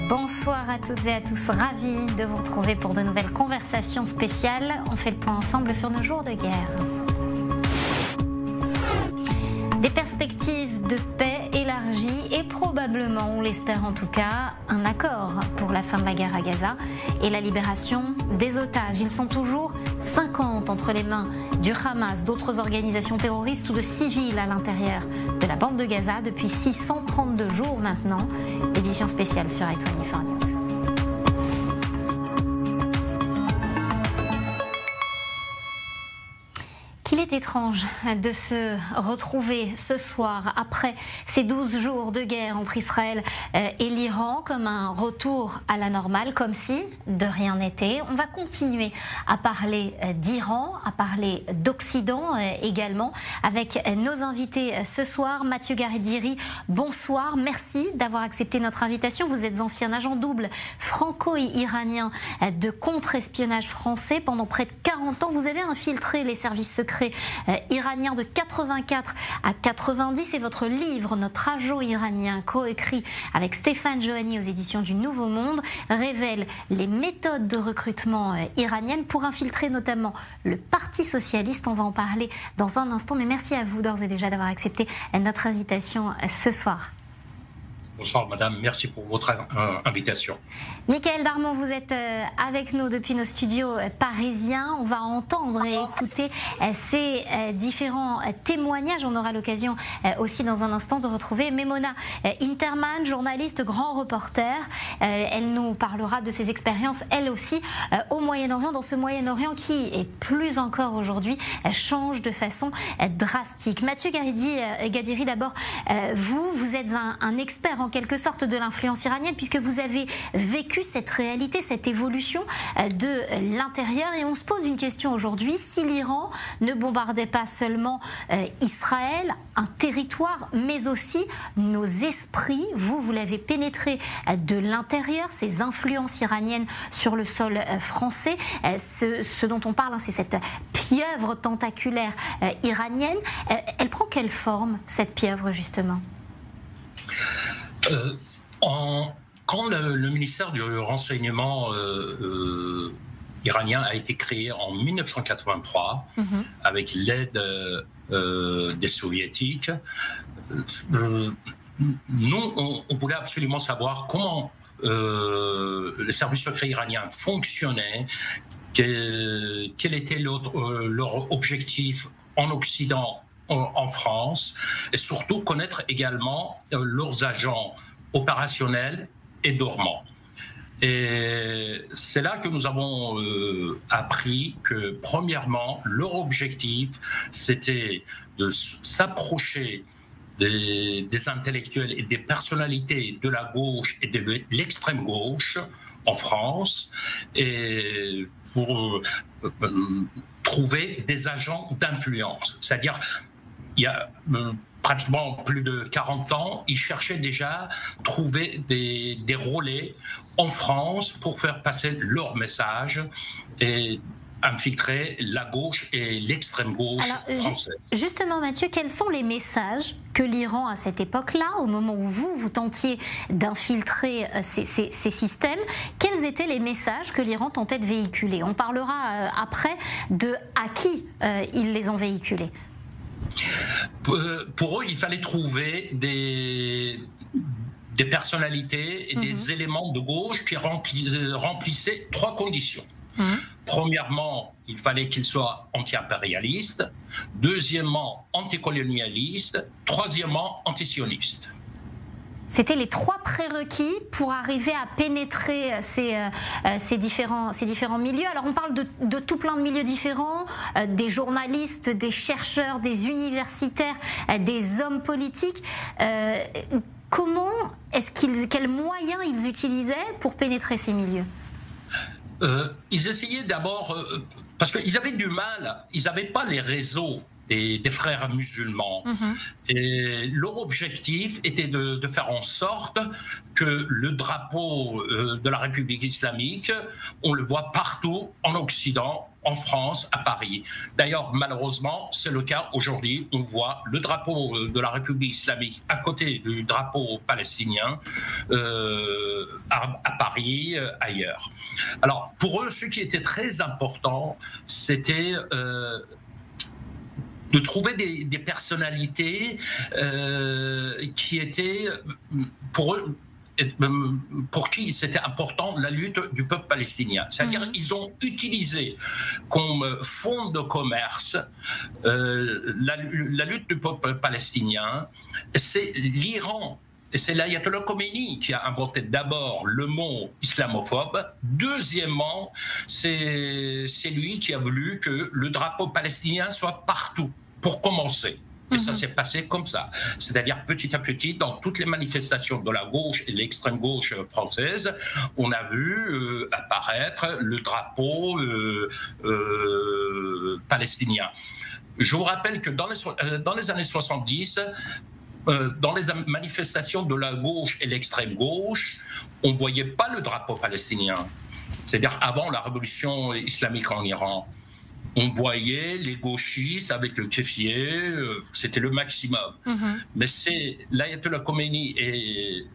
Bonsoir à toutes et à tous, ravis de vous retrouver pour de nouvelles conversations spéciales. On fait le point ensemble sur nos jours de guerre. Des perspectives de paix élargies et probablement, on l'espère en tout cas, un accord pour la fin de la guerre à Gaza et la libération des otages. Ils sont toujours 50 entre les mains du Hamas, d'autres organisations terroristes ou de civils à l'intérieur de la bande de Gaza depuis 632 jours maintenant. Édition spéciale sur i24 News. Qu'il est étrange de se retrouver ce soir, après ces 12 jours de guerre entre Israël et l'Iran, comme un retour à la normale, comme si de rien n'était. On va continuer à parler d'Iran, à parler d'Occident également, avec nos invités ce soir. Mathieu Garidiri, bonsoir, merci d'avoir accepté notre invitation. Vous êtes ancien agent double franco-iranien de contre-espionnage français. Pendant près de 40 ans, vous avez infiltré les services secrets iranien de 84 à 90 et votre livre Notre agent iranien, coécrit avec Stéphane Johanny aux éditions du Nouveau Monde, révèle les méthodes de recrutement iraniennes pour infiltrer notamment le Parti socialiste. On va en parler dans un instant, mais merci à vous d'ores et déjà d'avoir accepté notre invitation ce soir. Bonsoir madame, merci pour votre invitation. Michaël Darmon, vous êtes avec nous depuis nos studios parisiens. On va entendre et écouter ces différents témoignages. On aura l'occasion aussi dans un instant de retrouver Memona Interman, journaliste, grand reporter. Elle nous parlera de ses expériences, elle aussi, au Moyen-Orient, dans ce Moyen-Orient qui, et plus encore aujourd'hui, change de façon drastique. Mathieu Garidiri, d'abord, vous êtes un expert en quelque sorte de l'influence iranienne, puisque vous avez vécu cette réalité, cette évolution de l'intérieur. Et on se pose une question aujourd'hui: si l'Iran ne bombardait pas seulement Israël, un territoire, mais aussi nos esprits, vous l'avez pénétré de l'intérieur, ces influences iraniennes sur le sol français. Ce dont on parle, c'est cette pieuvre tentaculaire iranienne. Elle prend quelle forme, cette pieuvre, justement ? Quand le ministère du renseignement iranien a été créé en 1983, avec l'aide des soviétiques, nous, on voulait absolument savoir comment le service secret iranien fonctionnait, quel était leur objectif en Occident, en France, et surtout connaître également leurs agents opérationnels et dormants. Et c'est là que nous avons appris que, premièrement, leur objectif, c'était de s'approcher des intellectuels et des personnalités de la gauche et de l'extrême gauche en France, et pour trouver des agents d'influence. C'est-à-dire, il y a pratiquement plus de 40 ans, ils cherchaient déjà à trouver des relais en France pour faire passer leur message et infiltrer la gauche et l'extrême gauche française. Justement, Mathieu, quels sont les messages que l'Iran, à cette époque-là, au moment où vous tentiez d'infiltrer ces systèmes, quels étaient les messages que l'Iran tentait de véhiculer? On parlera après de à qui ils les ont véhiculés. Pour eux, il fallait trouver des personnalités et des éléments de gauche qui remplissaient 3 conditions. Premièrement, il fallait qu'ils soient anti-impérialistes. Deuxièmement, anticolonialistes. Troisièmement, antisionistes. C'était les 3 prérequis pour arriver à pénétrer ces différents milieux. Alors on parle de tout plein de milieux différents, des journalistes, des chercheurs, des universitaires, des hommes politiques. Quels moyens ils utilisaient pour pénétrer ces milieux ? Ils essayaient d'abord, parce qu'ils avaient du mal, ils n'avaient pas les réseaux des frères musulmans. Et leur objectif était de faire en sorte que le drapeau de la République islamique, on le voit partout en Occident, en France, à Paris. D'ailleurs, malheureusement, c'est le cas aujourd'hui. On voit le drapeau de la République islamique à côté du drapeau palestinien à Paris, ailleurs. Alors, pour eux, ce qui était très important, c'était de trouver des personnalités qui étaient, pour qui c'était important la lutte du peuple palestinien. C'est-à-dire qu'ils ont utilisé comme fonds de commerce la lutte du peuple palestinien. C'est l'Iran. Et c'est l'ayatollah Khomeini qui a inventé d'abord le mot islamophobe. Deuxièmement, c'est lui qui a voulu que le drapeau palestinien soit partout, pour commencer. Et ça s'est passé comme ça. C'est-à-dire petit à petit, dans toutes les manifestations de la gauche et de l'extrême gauche française, on a vu apparaître le drapeau palestinien. Je vous rappelle que dans les années 70, dans les manifestations de la gauche et l'extrême gauche, on ne voyait pas le drapeau palestinien. C'est-à-dire avant la révolution islamique en Iran. On voyait les gauchistes avec le kéfier, c'était le maximum. Mais c'est l'ayatollah Khomeini et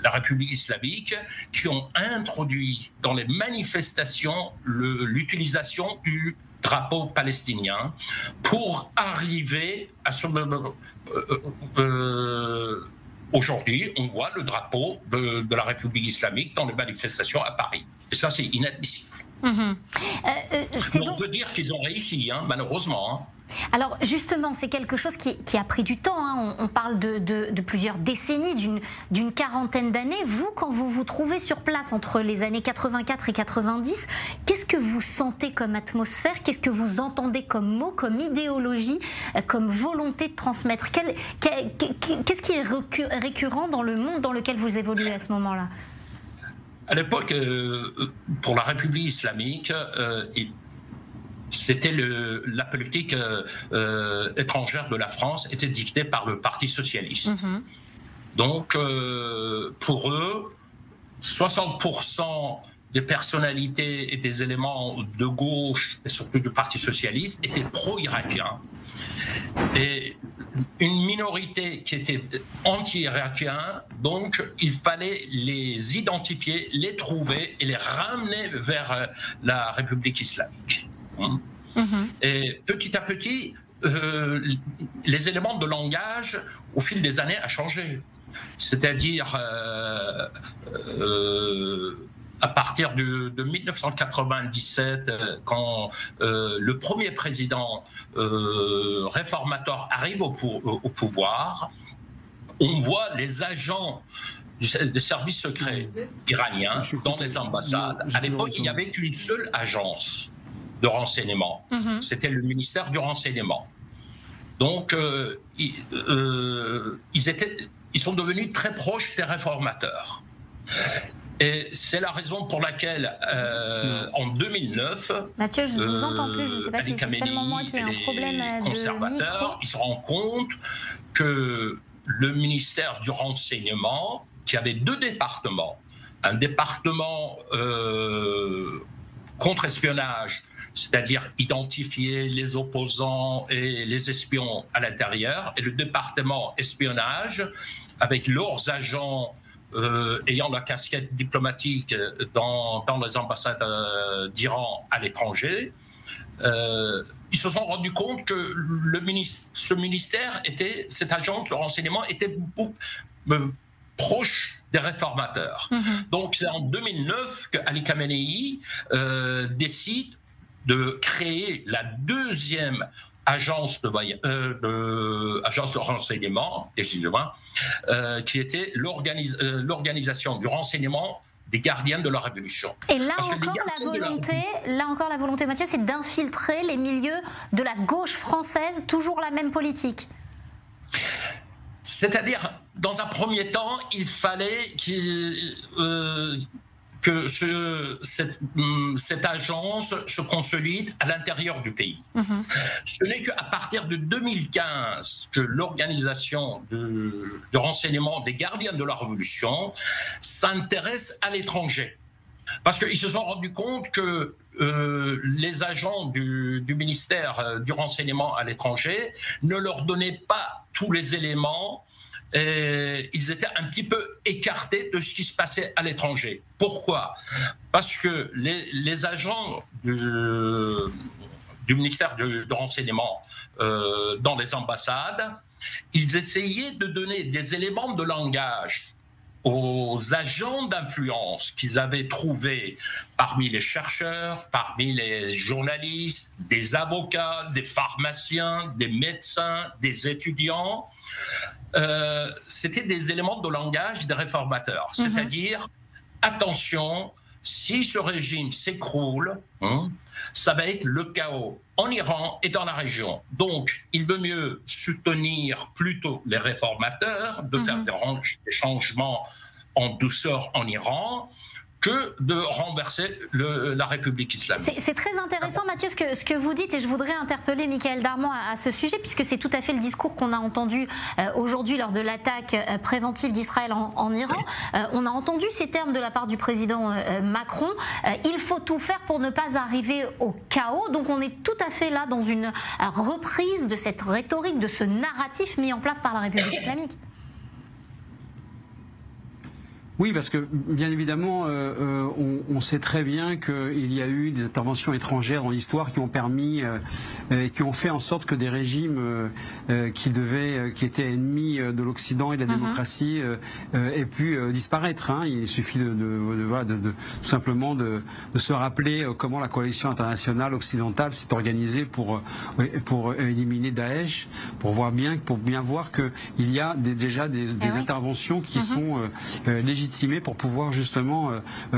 la République islamique qui ont introduit dans les manifestations l'utilisation du drapeau palestinien pour arriver à ce moment. Aujourd'hui, on voit le drapeau de la République islamique dans les manifestations à Paris. Et ça, c'est inadmissible. On peut dire qu'ils ont réussi, hein, malheureusement. Alors justement, c'est quelque chose qui a pris du temps. Hein. On parle de plusieurs décennies, d'une quarantaine d'années. Vous, quand vous vous trouvez sur place entre les années 84 et 90, qu'est-ce que vous sentez comme atmosphère? Qu'est-ce que vous entendez comme mots, comme idéologie, comme volonté de transmettre? Qu'est-ce qui est récurrent dans le monde dans lequel vous évoluez à ce moment-là? À l'époque, pour la République islamique, c'était la politique étrangère de la France était dictée par le Parti socialiste. Donc, pour eux, 60% des personnalités et des éléments de gauche, et surtout du Parti socialiste, étaient pro-irakiens. Et une minorité qui était anti-irakiens, donc il fallait les identifier, les trouver et les ramener vers la République islamique. Et petit à petit, les éléments de langage, au fil des années, a changé. C'est-à-dire, à partir de 1997, quand le premier président réformateur arrive au pouvoir, on voit les agents des services secrets iraniens dans les ambassades. À l'époque, il n'y avait qu'une seule agence de renseignement. C'était le ministère du renseignement. Donc, ils sont devenus très proches des réformateurs. Et c'est la raison pour laquelle, en 2009, Mathieu, je ne vous entends plus. Je ne sais pas si c'est seulement moi qui ai un problème de conservateurs, ils se rendent compte que le ministère du renseignement, qui avait deux départements, un département contre-espionnage, c'est-à-dire identifier les opposants et les espions à l'intérieur, et le département espionnage, avec leurs agents ayant la casquette diplomatique dans les ambassades d'Iran à l'étranger, ils se sont rendus compte que ce ministère, cette agence de renseignement était beaucoup proche des réformateurs. Donc c'est en 2009 qu'Ali Khamenei décide de créer la deuxième agence de renseignement, excusez-moi, qui était l'organisation du renseignement des gardiens de la Révolution. Et là encore, la volonté, Mathieu, c'est d'infiltrer les milieux de la gauche française, toujours la même politique. C'est-à-dire, dans un premier temps, il fallait que cette agence se consolide à l'intérieur du pays. Ce n'est qu'à partir de 2015 que l'organisation de renseignement des gardiens de la Révolution s'intéresse à l'étranger. Parce qu'ils se sont rendus compte que les agents du ministère du renseignement à l'étranger ne leur donnaient pas tous les éléments. Et ils étaient un petit peu écartés de ce qui se passait à l'étranger. Pourquoi? Parce que les agents du ministère de renseignement dans les ambassades, ils essayaient de donner des éléments de langage aux agents d'influence qu'ils avaient trouvés parmi les chercheurs, parmi les journalistes, des avocats, des pharmaciens, des médecins, des étudiants. C'était des éléments de langage des réformateurs, c'est-à-dire, attention, si ce régime s'écroule, ça va être le chaos en Iran et dans la région. Donc, il veut mieux soutenir plutôt les réformateurs, de faire des changements en douceur en Iran, que de renverser la République islamique. C'est très intéressant, Mathieu, ce que vous dites, et je voudrais interpeller Michaël Darmon à ce sujet, puisque c'est tout à fait le discours qu'on a entendu aujourd'hui lors de l'attaque préventive d'Israël en Iran. On a entendu ces termes de la part du président Macron. Il faut tout faire pour ne pas arriver au chaos. Donc on est tout à fait là dans une reprise de cette rhétorique, de ce narratif mis en place par la République islamique. Oui, parce que bien évidemment, on sait très bien qu'il y a eu des interventions étrangères dans l'histoire qui ont permis, qui ont fait en sorte que des régimes qui étaient ennemis de l'Occident et de la démocratie aient pu disparaître. Il suffit simplement de se rappeler comment la coalition internationale occidentale s'est organisée pour éliminer Daesh, pour bien voir qu'il y a déjà des interventions qui sont légitimes pour pouvoir justement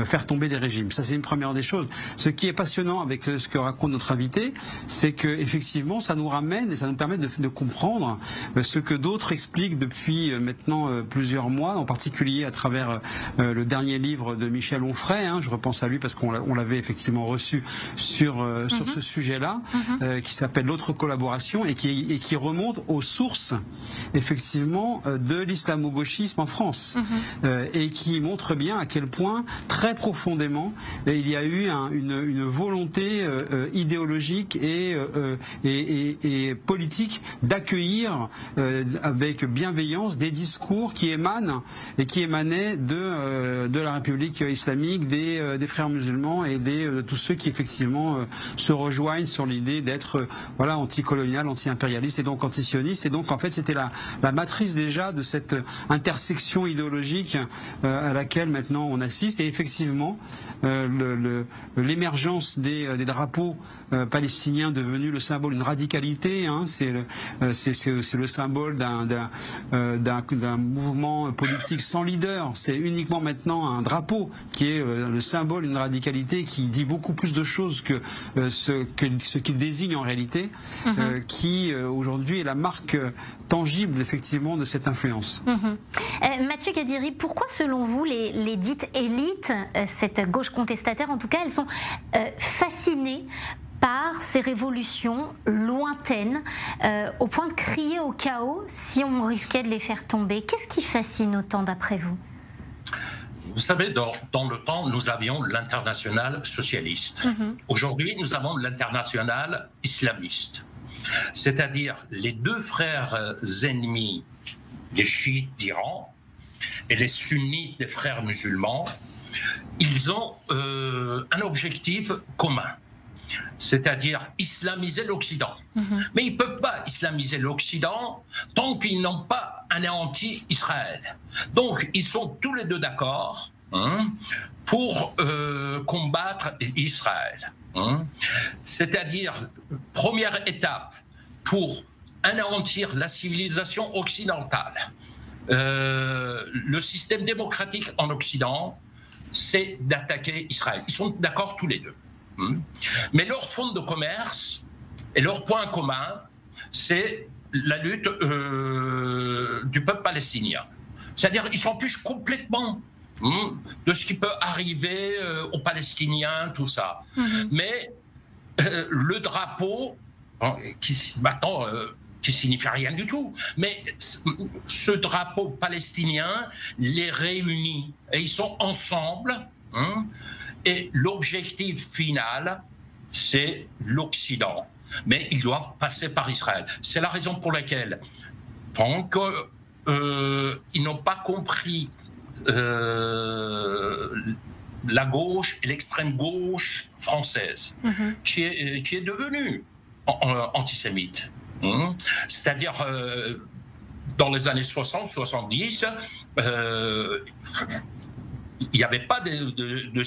faire tomber des régimes. Ça, c'est une première des choses. Ce qui est passionnant avec ce que raconte notre invité, c'est que effectivement, ça nous ramène et ça nous permet de comprendre ce que d'autres expliquent depuis maintenant plusieurs mois, en particulier à travers le dernier livre de Michel Onfray. Je repense à lui parce qu'on l'avait effectivement reçu sur ce sujet-là, qui s'appelle L'autre collaboration et qui remonte aux sources effectivement de l'islamo-gauchisme en France et qui montre bien à quel point très profondément il y a eu une volonté idéologique et politique d'accueillir avec bienveillance des discours qui émanaient de la République islamique, des frères musulmans et de tous ceux qui effectivement se rejoignent sur l'idée d'être anticolonial, anti-impérialiste et donc antisioniste. Et donc en fait c'était la matrice déjà de cette intersection idéologique à laquelle maintenant on assiste. Et effectivement l'émergence des drapeaux palestiniens devenus le symbole d'une radicalité, c'est le symbole d'un mouvement politique sans leader. C'est uniquement maintenant un drapeau qui est le symbole d'une radicalité qui dit beaucoup plus de choses que ce qu'il désigne en réalité, qui aujourd'hui est la marque tangible effectivement de cette influence. Mathieu Kadiri, pourquoi selon vous les dites élites, cette gauche contestataire en tout cas, elles sont fascinées par ces révolutions lointaines, au point de crier au chaos si on risquait de les faire tomber? Qu'est-ce qui fascine autant d'après vous? Vous savez, dans le temps, nous avions l'international socialiste. Aujourd'hui, nous avons l'international islamiste. C'est-à-dire les deux frères ennemis, les chiites d'Iran et les sunnites des frères musulmans, ils ont un objectif commun, c'est-à-dire islamiser l'Occident. Mais ils ne peuvent pas islamiser l'Occident tant qu'ils n'ont pas anéanti Israël. Donc, ils sont tous les deux d'accord pour combattre Israël. C'est-à-dire, première étape pour anéantir la civilisation occidentale. Le système démocratique en Occident, c'est d'attaquer Israël. Ils sont d'accord tous les deux. Mais leur fonds de commerce et leur point commun, c'est la lutte du peuple palestinien. C'est-à-dire qu'ils s'en fichent complètement de ce qui peut arriver aux Palestiniens, tout ça. Mais le drapeau, qui maintenant qui signifie rien du tout, mais ce drapeau palestinien les réunit et ils sont ensemble. Et l'objectif final, c'est l'Occident. Mais ils doivent passer par Israël. C'est la raison pour laquelle, tant qu'ils n'ont pas compris la gauche et l'extrême gauche française, qui est devenue antisémite. C'est-à-dire, dans les années 60-70, il n'y avait pas de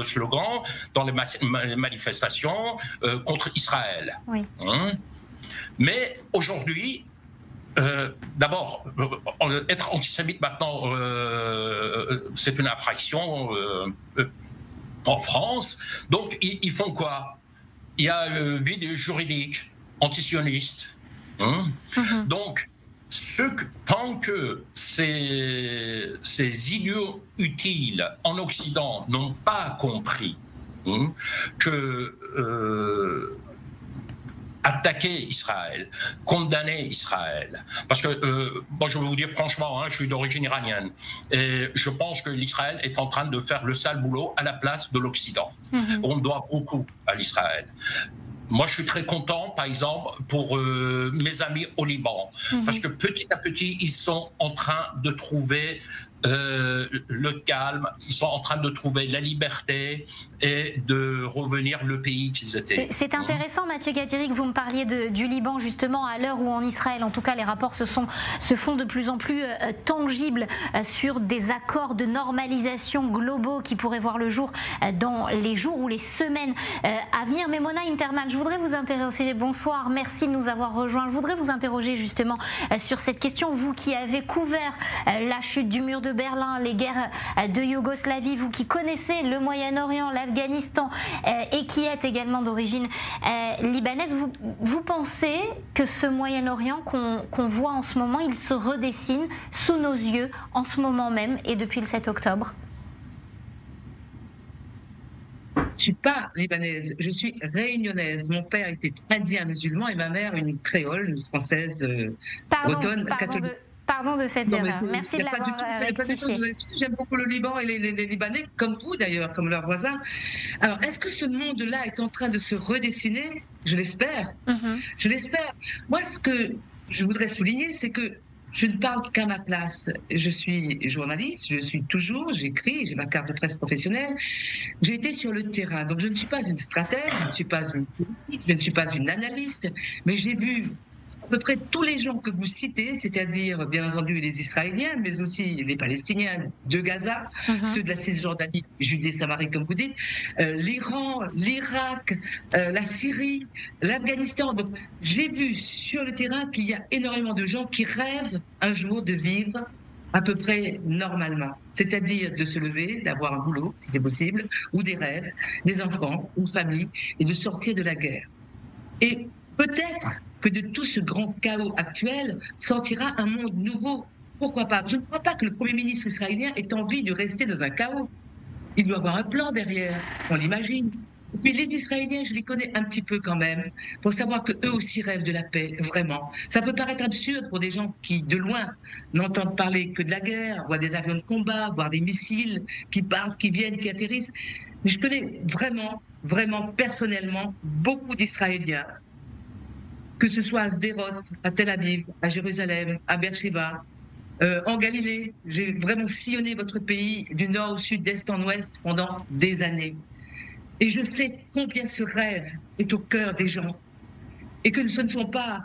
slogan dans les manifestations contre Israël. Oui. Mais aujourd'hui, d'abord, être antisémite maintenant, c'est une infraction en France. Donc, ils font quoi? Il y a un vide juridique antisioniste. Donc, tant que ces idiots utiles en Occident n'ont pas compris que attaquer Israël, condamner Israël, parce que moi je vais vous dire franchement, je suis d'origine iranienne et je pense que l'Israël est en train de faire le sale boulot à la place de l'Occident. On doit beaucoup à l'Israël. Moi, je suis très content, par exemple, pour mes amis au Liban, parce que petit à petit, ils sont en train de trouver le calme, ils sont en train de trouver la liberté et de revenir le pays qu'ils étaient. C'est intéressant, Mathieu Gadiri, que vous me parliez du Liban, justement, à l'heure où en Israël, en tout cas, les rapports se font de plus en plus tangibles sur des accords de normalisation globaux qui pourraient voir le jour dans les jours ou les semaines à venir. Mais Mona Interman, je voudrais vous interroger, bonsoir, merci de nous avoir rejoints. Je voudrais vous interroger justement sur cette question, vous qui avez couvert la chute du mur de Berlin, les guerres de Yougoslavie, vous qui connaissez le Moyen-Orient, l'Afghanistan et qui êtes également d'origine libanaise, vous pensez que ce Moyen-Orient qu'on voit en ce moment, il se redessine sous nos yeux en ce moment même et depuis le 7 octobre? Je ne suis pas libanaise, je suis réunionnaise. Mon père était indien musulman et ma mère une créole, une française bretonne catholique. Pardon de cette erreur. Merci de l'avoir rectifié. J'aime beaucoup le Liban et les Libanais, comme vous d'ailleurs, comme leurs voisins. Alors, est-ce que ce monde-là est en train de se redessiner? Je l'espère. Je l'espère. Moi, ce que je voudrais souligner, c'est que je ne parle qu'à ma place. Je suis journaliste, je suis toujours, j'écris, j'ai ma carte de presse professionnelle. J'ai été sur le terrain, donc je ne suis pas une stratège, je ne suis pas une politique, je ne suis pas une analyste, mais j'ai vu à peu près tous les gens que vous citez, c'est-à-dire bien entendu les Israéliens, mais aussi les Palestiniens de Gaza, ceux de la Cisjordanie, Judée-Samarie comme vous dites, l'Iran, l'Irak, la Syrie, l'Afghanistan. Donc j'ai vu sur le terrain qu'il y a énormément de gens qui rêvent un jour de vivre à peu près normalement, c'est-à-dire de se lever, d'avoir un boulot, si c'est possible, ou des rêves, des enfants, une famille, et de sortir de la guerre. Et peut-être que de tout ce grand chaos actuel sortira un monde nouveau. Pourquoi pas? Je ne crois pas que le Premier ministre israélien ait envie de rester dans un chaos. Il doit avoir un plan derrière, on l'imagine. Et puis les Israéliens, je les connais un petit peu quand même, pour savoir qu'eux aussi rêvent de la paix, vraiment. Ça peut paraître absurde pour des gens qui, de loin, n'entendent parler que de la guerre, voient des avions de combat, voient des missiles qui partent, qui viennent, qui atterrissent. Mais je connais vraiment, vraiment, personnellement, beaucoup d'Israéliens, que ce soit à Sderot, à Tel Aviv, à Jérusalem, à Beersheba, en Galilée. J'ai vraiment sillonné votre pays du nord au sud, d'est en ouest pendant des années. Et je sais combien ce rêve est au cœur des gens. Et que ce ne sont pas,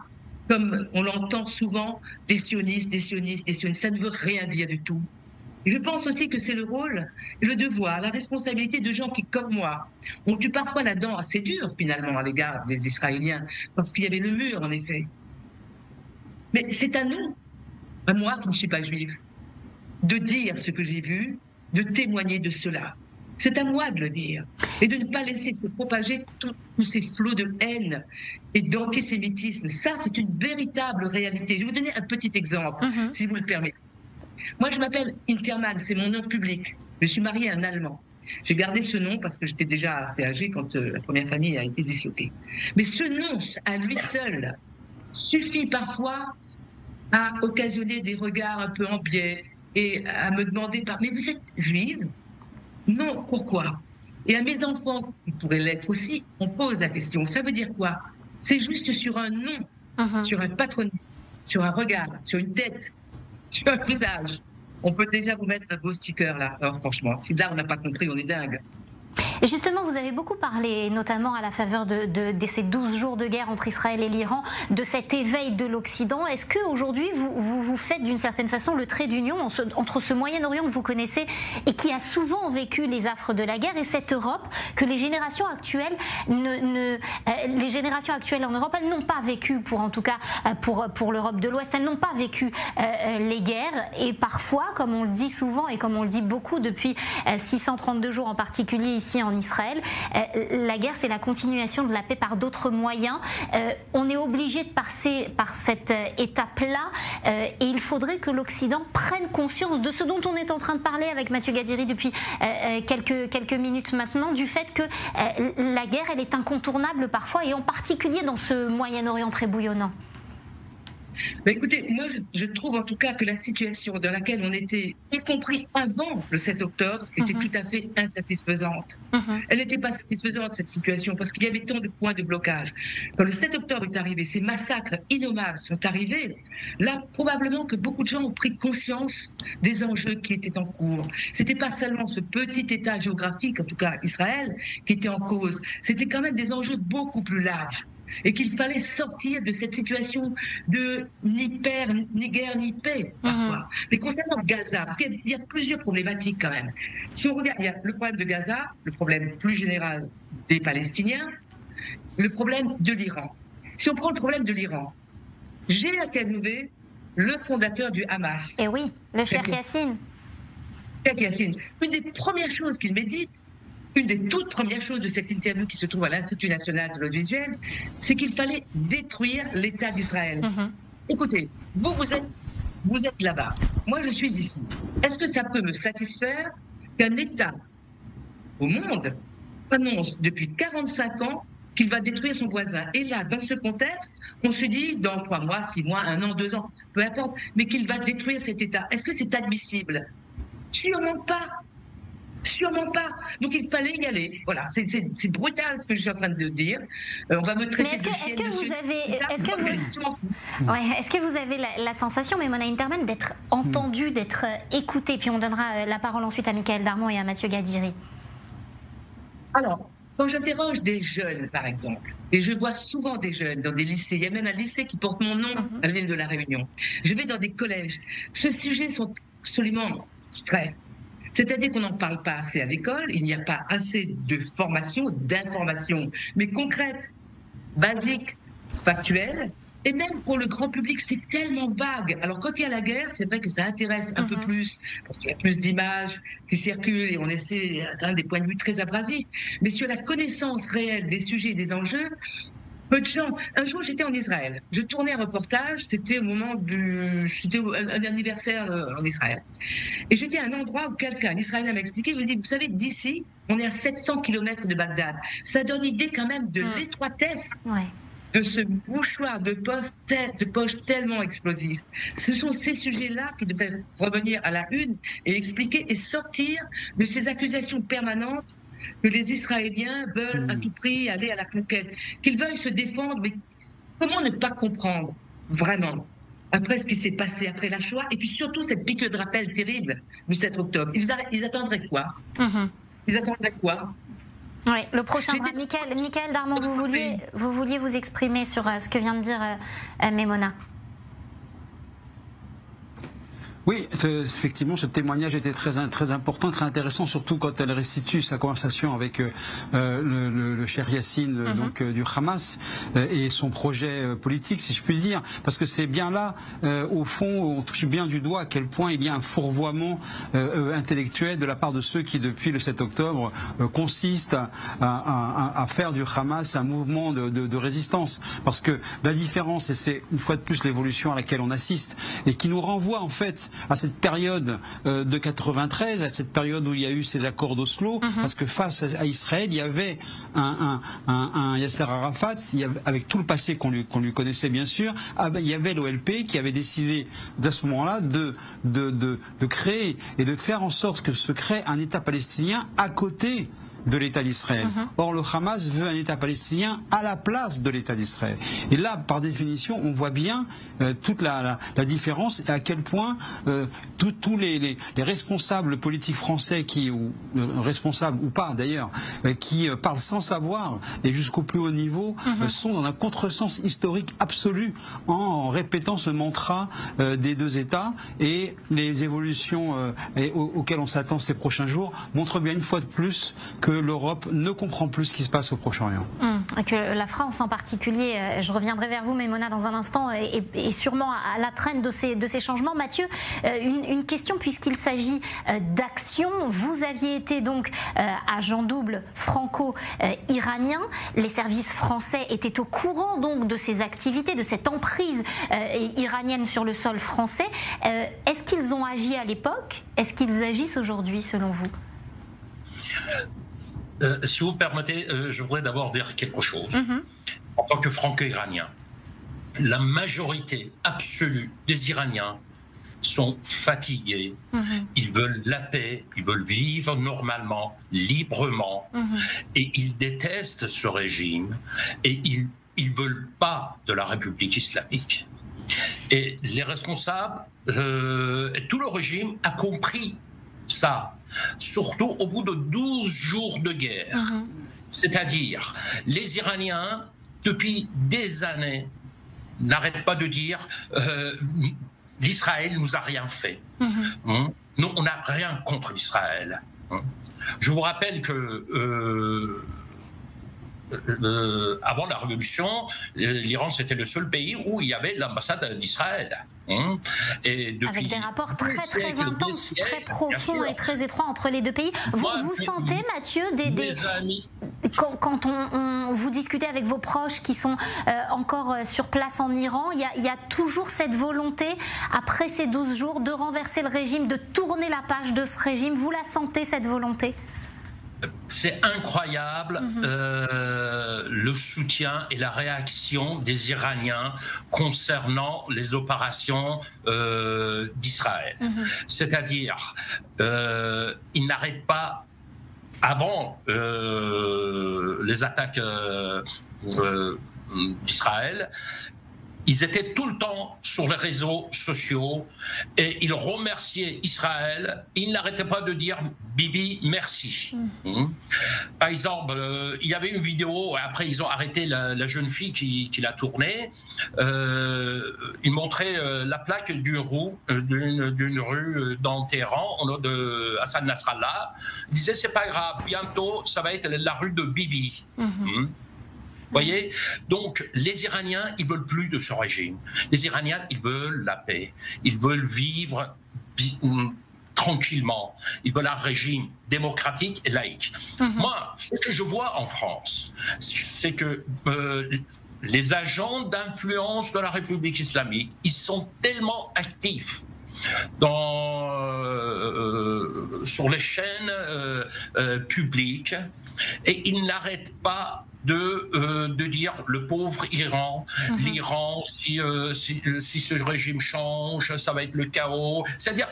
comme on l'entend souvent, des sionistes, des sionistes, des sionistes. Ça ne veut rien dire du tout. Et je pense aussi que c'est le rôle, le devoir, la responsabilité de gens qui, comme moi, ont eu parfois la dent assez dure, finalement, à l'égard des Israéliens, parce qu'il y avait le mur, en effet. Mais c'est à nous, à moi qui ne suis pas juive, de dire ce que j'ai vu, de témoigner de cela. C'est à moi de le dire et de ne pas laisser se propager tous ces flots de haine et d'antisémitisme. Ça, c'est une véritable réalité. Je vais vous donner un petit exemple, si vous le permettez. Moi, je m'appelle Interman, c'est mon nom public. Je suis mariée à un Allemand. J'ai gardé ce nom parce que j'étais déjà assez âgée quand la première famille a été disloquée. Mais ce nom, à lui seul, suffit parfois à occasionner des regards un peu en biais et à me demander mais vous êtes juive? Non, pourquoi? Et à mes enfants, qui pourraient l'être aussi, on pose la question. Ça veut dire quoi? C'est juste sur un nom, sur un patronyme, sur un regard, sur une tête, sur un visage. On peut déjà vous mettre un beau sticker là. Alors, franchement, si là on n'a pas compris, on est dingue. Et justement, vous avez beaucoup parlé, notamment à la faveur de ces 12 jours de guerre entre Israël et l'Iran, de cet éveil de l'Occident. Est-ce qu'aujourd'hui, vous faites d'une certaine façon le trait d'union entre ce Moyen-Orient que vous connaissez et qui a souvent vécu les affres de la guerre et cette Europe que les générations actuelles en Europe, elles n'ont pas vécu, en tout cas pour l'Europe de l'Ouest, elles n'ont pas vécu les guerres. Et parfois, comme on le dit souvent et comme on le dit beaucoup depuis 632 jours en particulier ici en Israël, la guerre c'est la continuation de la paix par d'autres moyens. On est obligé de passer par cette étape-là et il faudrait que l'Occident prenne conscience de ce dont on est en train de parler avec Mathieu Gadiri depuis quelques minutes maintenant, du fait que la guerre elle est incontournable parfois et en particulier dans ce Moyen-Orient très bouillonnant. Mais écoutez, moi je trouve en tout cas que la situation dans laquelle on était, y compris avant le 7 octobre, était tout à fait insatisfaisante. Elle n'était pas satisfaisante cette situation parce qu'il y avait tant de points de blocage. Quand le 7 octobre est arrivé, ces massacres innommables sont arrivés, là probablement que beaucoup de gens ont pris conscience des enjeux qui étaient en cours. C'était pas seulement ce petit État géographique, en tout cas Israël, qui était en cause, c'était quand même des enjeux beaucoup plus larges. Et qu'il fallait sortir de cette situation de ni guerre, ni paix, parfois. Mais concernant Gaza, parce qu'il y a plusieurs problématiques quand même. Si on regarde, il y a le problème de Gaza, le problème plus général des Palestiniens, le problème de l'Iran. Si on prend le problème de l'Iran, j'ai interviewé le fondateur du Hamas. Et oui, le Cheikh Yassine. Cheikh Yassine. Une des premières choses qu'il médite, une des toutes premières choses de cette interview qui se trouve à l'Institut national de l'audiovisuel, c'est qu'il fallait détruire l'État d'Israël. Écoutez, vous êtes là-bas, moi je suis ici. Est-ce que ça peut me satisfaire qu'un État au monde annonce depuis 45 ans qu'il va détruire son voisin? Et là, dans ce contexte, on se dit dans 3 mois, 6 mois, 1 an, 2 ans, peu importe, mais qu'il va détruire cet État. Est-ce que c'est admissible? Sûrement pas. Sûrement pas. Donc il fallait y aller. Voilà, c'est brutal ce que je suis en train de dire. On va me traiter de chienne. Est-ce que vous avez la sensation, Maïmouna Interman, d'être entendu, d'être écouté? Puis on donnera la parole ensuite à Michael Darmon et à Mathieu Gadiri. Alors, quand j'interroge des jeunes, par exemple, et je vois souvent des jeunes dans des lycées, il y a même un lycée qui porte mon nom à l'île de la Réunion. Je vais dans des collèges. Ce sujet sont absolument abstraits. C'est-à-dire qu'on n'en parle pas assez à l'école, il n'y a pas assez de formation, d'information, mais concrète, basique, factuelle, et même pour le grand public, c'est tellement vague. Alors quand il y a la guerre, c'est vrai que ça intéresse un peu plus, parce qu'il y a plus d'images qui circulent et on essaie quand même des points de vue très abrasifs, mais sur la connaissance réelle des sujets et des enjeux, peu de gens. Un jour, j'étais en Israël. Je tournais un reportage. C'était au moment c'était un anniversaire en Israël. Et j'étais à un endroit où quelqu'un, un Israélien, m'a expliqué. Il me dit, vous savez, d'ici, on est à 700 km de Bagdad. Ça donne idée quand même de l'étroitesse de ce mouchoir de poche tellement explosif. Ce sont ces sujets-là qui devraient revenir à la une et expliquer et sortir de ces accusations permanentes que les Israéliens veulent à tout prix aller à la conquête, qu'ils veuillent se défendre, mais comment ne pas comprendre vraiment après ce qui s'est passé après la Shoah et puis surtout cette piqûre de rappel terrible du 7 octobre. Ils attendraient quoi? Ils attendraient quoi? Oui, le prochain drame. Michael Darmon, vous vouliez vous exprimer sur ce que vient de dire Maïmouna. Oui, effectivement, ce témoignage était très important, très intéressant, surtout quand elle restitue sa conversation avec le Cheikh Yassine donc, du Hamas et son projet politique, si je puis le dire, parce que c'est bien là, au fond, on touche bien du doigt à quel point il y a un fourvoiement intellectuel de la part de ceux qui, depuis le 7 octobre, consistent à faire du Hamas un mouvement de résistance. Parce que la différence, et c'est une fois de plus l'évolution à laquelle on assiste, et qui nous renvoie en fait à cette période de 93, à cette période où il y a eu ces accords d'Oslo, parce que face à Israël, il y avait un Yasser Arafat, avec tout le passé qu'on lui connaissait bien sûr, il y avait l'OLP qui avait décidé à ce moment-là de créer et de faire en sorte que se crée un État palestinien à côté de l'État d'Israël. Or, le Hamas veut un État palestinien à la place de l'État d'Israël. Et là, par définition, on voit bien toute la différence et à quel point tous les responsables politiques français responsables ou pas d'ailleurs, qui parlent sans savoir et jusqu'au plus haut niveau, sont dans un contresens historique absolu en répétant ce mantra des deux États, et les évolutions auxquelles on s'attend ces prochains jours montrent bien une fois de plus que l'Europe ne comprend plus ce qui se passe au Proche-Orient. Que la France en particulier, je reviendrai vers vous Maïmona dans un instant, et sûrement à la traîne de ces changements. Mathieu, une question puisqu'il s'agit d'action. Vous aviez été donc agent double franco-iranien. Les services français étaient au courant donc de ces activités, de cette emprise iranienne sur le sol français. Est-ce qu'ils ont agi à l'époque? Est-ce qu'ils agissent aujourd'hui selon vous? Si vous permettez, je voudrais d'abord dire quelque chose. En tant que franco-iranien, la majorité absolue des Iraniens sont fatigués. Ils veulent la paix, ils veulent vivre normalement, librement, et ils détestent ce régime, et ils ne veulent pas de la République islamique. Et les responsables, tout le régime a compris ça, surtout au bout de 12 jours de guerre. C'est-à-dire, les Iraniens, depuis des années, n'arrêtent pas de dire l'Israël nous a rien fait. Nous, on n'a rien contre l'Israël. Je vous rappelle que avant la Révolution, l'Iran c'était le seul pays où il y avait l'ambassade d'Israël. Et depuis avec des rapports très intenses, très profonds et très étroits entre les deux pays. Vous sentez, Mathieu, des amis, quand vous discutez avec vos proches qui sont encore sur place en Iran, il y a toujours cette volonté, après ces 12 jours, de renverser le régime, de tourner la page de ce régime. Vous la sentez, cette volonté? C'est incroyable le soutien et la réaction des Iraniens concernant les opérations d'Israël. C'est-à-dire, ils n'arrêtent pas, avant les attaques d'Israël, ils étaient tout le temps sur les réseaux sociaux et ils remerciaient Israël. Ils n'arrêtaient pas de dire « Bibi, merci ». Par exemple, il y avait une vidéo, après ils ont arrêté la jeune fille qui l'a tournée. Ils montraient la plaque d'une rue dans Téhéran, de Hassan Nasrallah. Ils disaient « C'est pas grave, bientôt ça va être la rue de Bibi ». Vous voyez? Donc, les Iraniens, ils veulent plus de ce régime. Les Iraniens, ils veulent la paix. Ils veulent vivre tranquillement. Ils veulent un régime démocratique et laïque. Moi, ce que je vois en France, c'est que les agents d'influence de la République islamique, ils sont tellement actifs sur les chaînes publiques, et ils n'arrêtent pas de dire le pauvre Iran, l'Iran, si ce régime change, ça va être le chaos. C'est-à-dire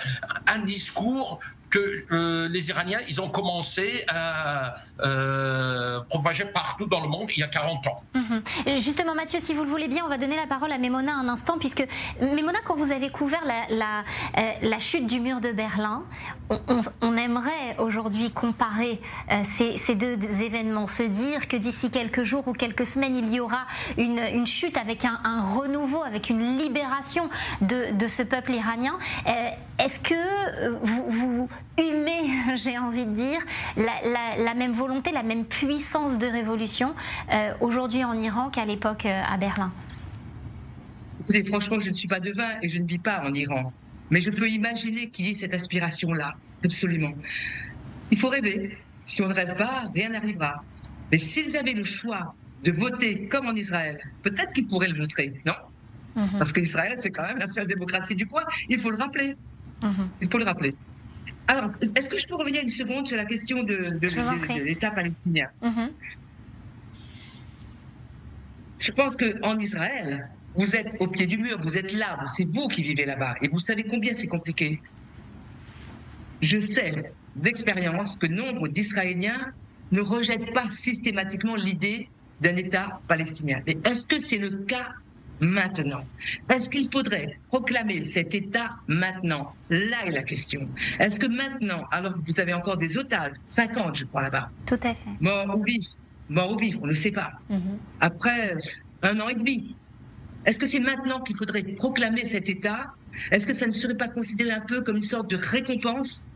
un discours que les Iraniens, ils ont commencé à propager partout dans le monde il y a 40 ans. Justement, Mathieu, si vous le voulez bien, on va donner la parole à Maïmona un instant, puisque Maïmona, quand vous avez couvert la chute du mur de Berlin, on aimerait aujourd'hui comparer ces deux événements, se dire que d'ici quelques jours ou quelques semaines, il y aura une chute avec un renouveau, avec une libération de ce peuple iranien. Est-ce que vous humez, j'ai envie de dire, la même volonté, la même puissance de révolution aujourd'hui en Iran qu'à l'époque à Berlin? Écoutez, franchement, je ne suis pas devin et je ne vis pas en Iran. Mais je peux imaginer qu'il y ait cette aspiration-là, absolument. Il faut rêver. Si on ne rêve pas, rien n'arrivera. Mais s'ils avaient le choix de voter comme en Israël, peut-être qu'ils pourraient le montrer, non? Parce qu'Israël, c'est quand même la seule démocratie du coin, il faut le rappeler. Il faut le rappeler. Alors, est-ce que je peux revenir une seconde sur la question de l'État palestinien? Je pense qu'en Israël, vous êtes au pied du mur, vous êtes là, c'est vous qui vivez là-bas, et vous savez combien c'est compliqué. Je sais d'expérience que nombre d'Israéliens ne rejettent pas systématiquement l'idée d'un État palestinien. Mais est-ce que c'est le cas maintenant? Est-ce qu'il faudrait proclamer cet État maintenant? Là est la question. Est-ce que maintenant, alors que vous avez encore des otages, 50 je crois là-bas, tout à fait, morts ou vifs, on ne sait pas, après 1 an et demi, est-ce que c'est maintenant qu'il faudrait proclamer cet État? Est-ce que ça ne serait pas considéré un peu comme une sorte de récompense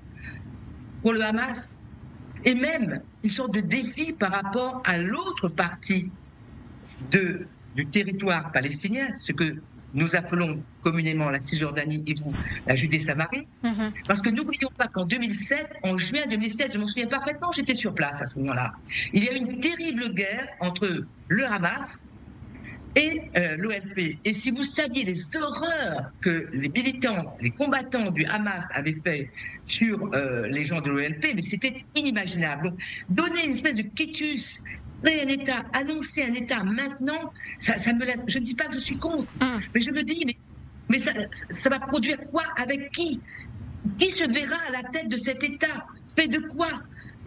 pour le Hamas? Et même une sorte de défi par rapport à l'autre partie du territoire palestinien, ce que nous appelons communément la Cisjordanie et vous, la Judée-Samarie. Parce que n'oublions pas qu'en 2007, en juin 2007, je m'en souviens parfaitement, j'étais sur place à ce moment-là, il y a eu une terrible guerre entre le Hamas et l'OLP. Et si vous saviez les horreurs que les militants, les combattants du Hamas avaient fait sur les gens de l'OLP, mais c'était inimaginable. Donc, donner une espèce de quitus, créer un État, annoncer un État maintenant, ça me laisse. Je ne dis pas que je suis contre, mais je me dis, mais ça va produire quoi? Avec qui? Qui se verra à la tête de cet État? Fait de quoi?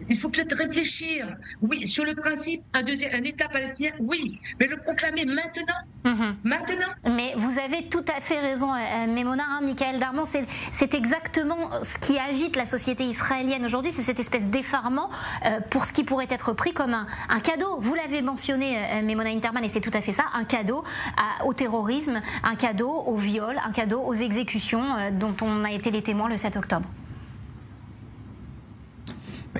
Il faut peut-être réfléchir. Oui, sur le principe, un État palestinien, oui, mais le proclamer maintenant. Maintenant. Mais vous avez tout à fait raison, Meimona, Michaël Darmon, c'est exactement ce qui agite la société israélienne aujourd'hui, c'est cette espèce d'effarement pour ce qui pourrait être pris comme un cadeau. Vous l'avez mentionné, Meimona Interman, et c'est tout à fait ça, un cadeau au terrorisme, un cadeau au viol, un cadeau aux exécutions dont on a été les témoins le 7 octobre.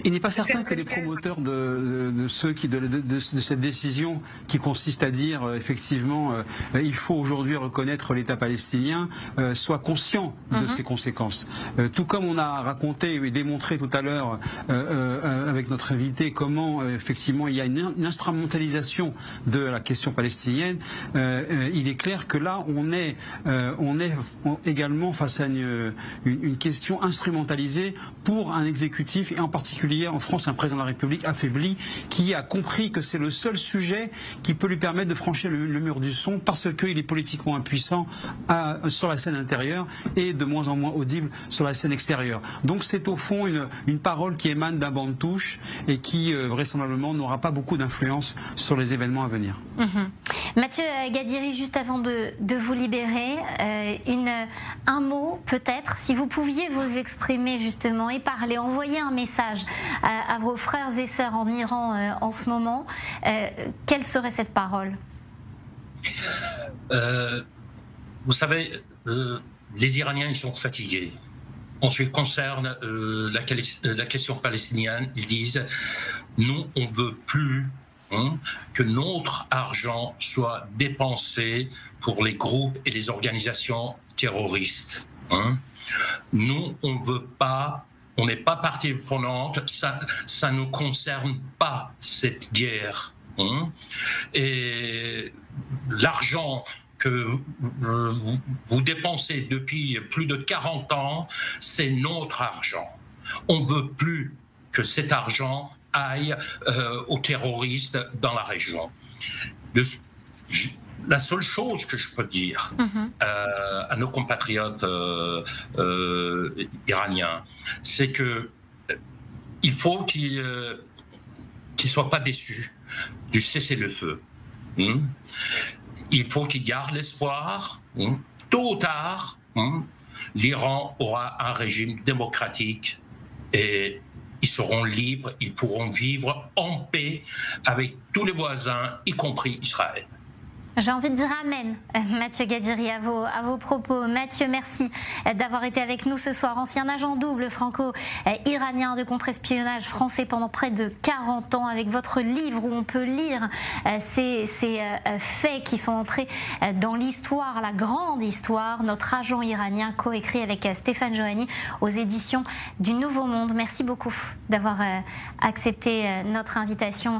Il n'est pas certain que les promoteurs de cette décision qui consiste à dire effectivement il faut aujourd'hui reconnaître l'État palestinien soient conscients de ses conséquences. Tout comme on a raconté et démontré tout à l'heure avec notre invité comment effectivement il y a une instrumentalisation de la question palestinienne, il est clair que là on est également face à une question instrumentalisée pour un exécutif et en particulier en France un président de la République affaibli qui a compris que c'est le seul sujet qui peut lui permettre de franchir le mur du son parce qu'il est politiquement impuissant sur la scène intérieure et de moins en moins audible sur la scène extérieure. Donc c'est au fond une parole qui émane d'un banc de touche et qui vraisemblablement n'aura pas beaucoup d'influence sur les événements à venir. Mathieu Gadiri, juste avant de vous libérer, un mot peut-être, si vous pouviez vous exprimer justement et parler, envoyer un message à vos frères et sœurs en Iran en ce moment, quelle serait cette parole? Vous savez, les Iraniens ils sont fatigués. En ce qui concerne la question palestinienne, ils disent nous on ne veut plus que notre argent soit dépensé pour les groupes et les organisations terroristes. Nous on ne veut pas. On n'est pas partie prenante, ça ne concerne pas cette guerre. Et l'argent que vous dépensez depuis plus de 40 ans, c'est notre argent. On ne veut plus que cet argent aille aux terroristes dans la région. La seule chose que je peux dire à nos compatriotes iraniens, c'est que il faut qu'ils ne soient pas déçus du cessez-le-feu. Il faut qu'ils gardent l'espoir. Tôt ou tard, l'Iran aura un régime démocratique et ils seront libres, ils pourront vivre en paix avec tous les voisins, y compris Israël. J'ai envie de dire amen, Mathieu Gadiri, à vos propos. Mathieu, merci d'avoir été avec nous ce soir. Ancien agent double franco-iranien de contre-espionnage français pendant près de 40 ans, avec votre livre où on peut lire ces faits qui sont entrés dans l'histoire, la grande histoire. Notre agent iranien, coécrit avec Stéphane Johanny aux éditions du Nouveau Monde. Merci beaucoup d'avoir accepté notre invitation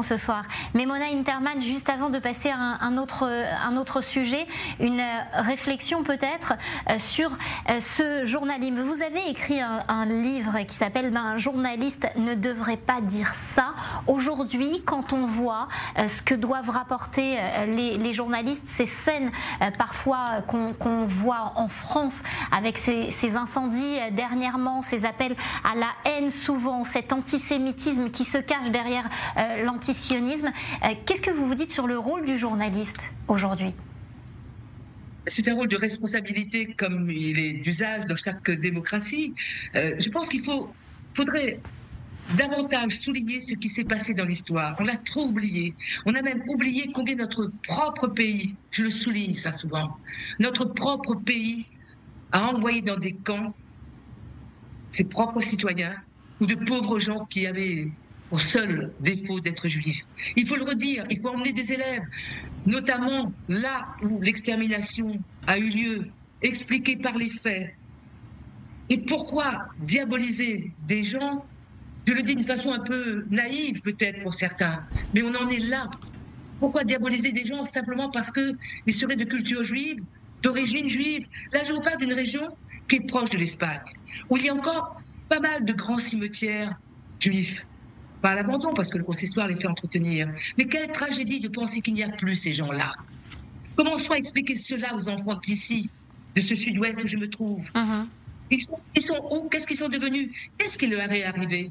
ce soir. Meimona Interman, juste avant de passer écouter un autre sujet, une réflexion peut-être sur ce journalisme. Vous avez écrit un livre qui s'appelle « Un journaliste ne devrait pas dire ça ». Aujourd'hui, quand on voit ce que doivent rapporter les journalistes, ces scènes parfois qu'on voit en France avec ces incendies dernièrement, ces appels à la haine souvent, cet antisémitisme qui se cache derrière l'antisionisme, qu'est-ce que vous vous dites sur le rôle du journaliste aujourd'hui ? C'est un rôle de responsabilité comme il est d'usage dans chaque démocratie. Je pense qu'il faudrait davantage souligner ce qui s'est passé dans l'histoire. On l'a trop oublié. On a même oublié combien notre propre pays, je le souligne ça souvent, notre propre pays a envoyé dans des camps ses propres citoyens ou de pauvres gens qui avaient pour seul défaut d'être juifs. Il faut le redire, il faut emmener des élèves, notamment là où l'extermination a eu lieu, expliquer par les faits. Et pourquoi diaboliser des gens? Je le dis d'une façon un peu naïve peut-être pour certains, mais on en est là. Pourquoi diaboliser des gens simplement parce qu'ils seraient de culture juive, d'origine juive? Là, je vous parle d'une région qui est proche de l'Espagne, où il y a encore pas mal de grands cimetières juifs. Pas à l'abandon, parce que le consistoire les fait entretenir. Mais quelle tragédie de penser qu'il n'y a plus ces gens-là. Comment soit expliquer cela aux enfants d'ici, de ce sud-ouest où je me trouve? Ils sont où? Qu'est-ce qu'ils sont devenus? Qu'est-ce qui leur est arrivé?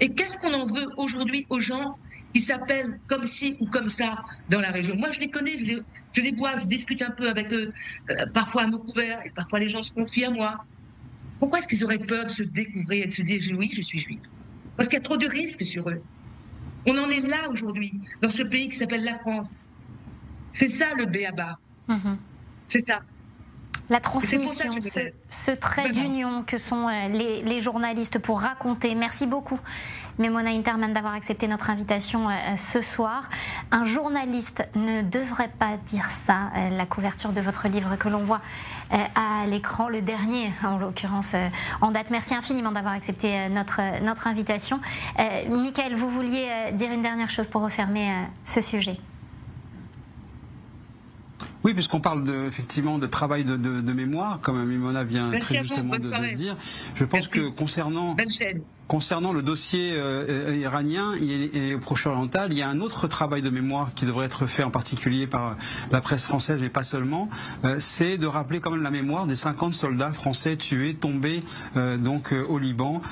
Et qu'est-ce qu'on en veut aujourd'hui aux gens qui s'appellent comme ci ou comme ça dans la région? Moi, je les connais, je les vois, je discute un peu avec eux, parfois à mots couverts, et parfois les gens se confient à moi. Pourquoi est-ce qu'ils auraient peur de se découvrir et de se dire « oui, je suis juif » ? Parce qu'il y a trop de risques sur eux. On en est là aujourd'hui, dans ce pays qui s'appelle la France. C'est ça le b.a.-ba. C'est ça. La transmission, ce trait d'union que sont les journalistes pour raconter. Merci beaucoup, Memona Interman, d'avoir accepté notre invitation ce soir. Un journaliste ne devrait pas dire ça. La couverture de votre livre que l'on voit à l'écran, le dernier en l'occurrence en date. Merci infiniment d'avoir accepté notre invitation. Michael, vous vouliez dire une dernière chose pour refermer ce sujet? Oui, puisqu'on parle effectivement de travail de mémoire, comme Memona vient très justement de le dire. Je pense que concernant le dossier iranien et au Proche-Oriental, il y a un autre travail de mémoire qui devrait être fait en particulier par la presse française, mais pas seulement, c'est de rappeler quand même la mémoire des 50 soldats français tués, tombés donc au Liban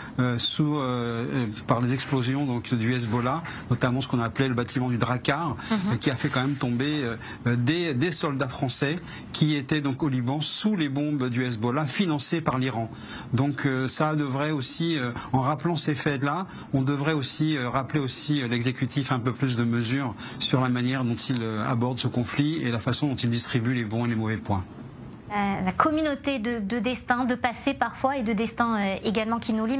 par les explosions donc du Hezbollah, notamment ce qu'on appelait le bâtiment du Drakkar, qui a fait quand même tomber des soldats français qui étaient donc au Liban sous les bombes du Hezbollah financées par l'Iran. Donc ça devrait aussi, en rappelant ces faits-là, on devrait aussi rappeler aussi l'exécutif un peu plus de mesures sur la manière dont il aborde ce conflit et la façon dont il distribue les bons et les mauvais points. La communauté de destin, de passé parfois et de destin également qui nous lie.